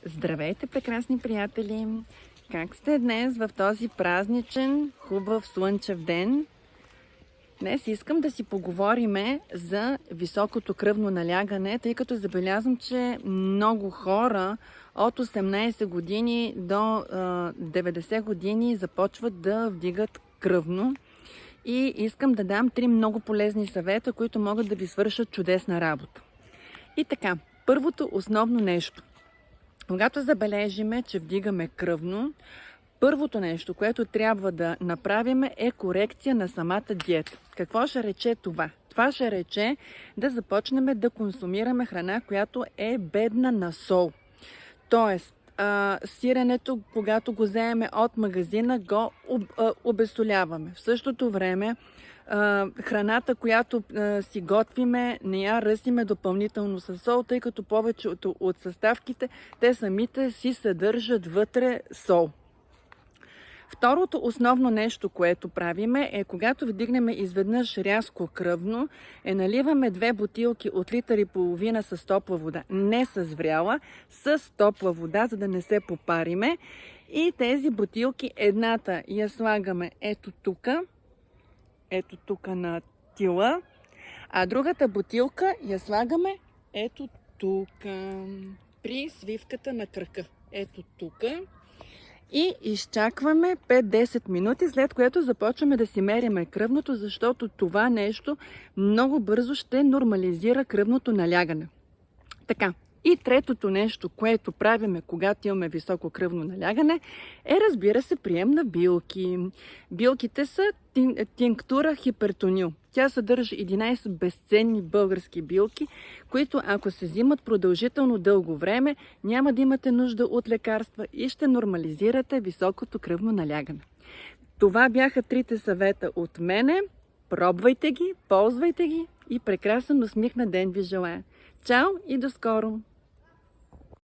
Здравейте, прекрасни приятели! Как сте днес в този празничен, хубав, слънчев ден? Днес искам да си поговорим за високото кръвно налягане, тъй като забелязвам, че много хора от 18 години до 90 години започват да вдигат кръвно. И искам да дам 3 много полезни съвета, които могат да ви свършат чудесна работа. И така, първото основно нещо. Когато забележиме, че вдигаме кръвно, първото нещо, което трябва да направим, е корекция на самата диета. Какво ще рече това? Това ще рече да започнем да консумираме храна, която е бедна на сол. Тоест, сиренето, когато го вземем от магазина, го обесоляваме. В същото време, храната, която си готвиме, не я ръсиме допълнително с сол, тъй като повечето от съставките, те самите си съдържат вътре сол. Второто основно нещо, което правиме, е когато вдигнем изведнъж рязко кръвно, наливаме 2 бутилки от литър и половина с топла вода, не с вряла, с топла вода, за да не се попариме. И тези бутилки, едната я слагаме ето тук на тила, а другата бутилка я слагаме ето тук, при свивката на кръка. Ето тук. И изчакваме 5-10 минути, след което започваме да си меряме кръвното, защото това нещо много бързо ще нормализира кръвното налягане. Така, и третото нещо, което правиме, когато имаме високо кръвно налягане, е, разбира се, прием на билки. Билките са тинктура хипертонил. Тя съдържа 11 безценни български билки, които ако се взимат продължително дълго време, няма да имате нужда от лекарства и ще нормализирате високото кръвно налягане. Това бяха 3 съвета от мене. Пробвайте ги, ползвайте ги и прекрасен усмихнат ден ви желая. Чао и до скоро!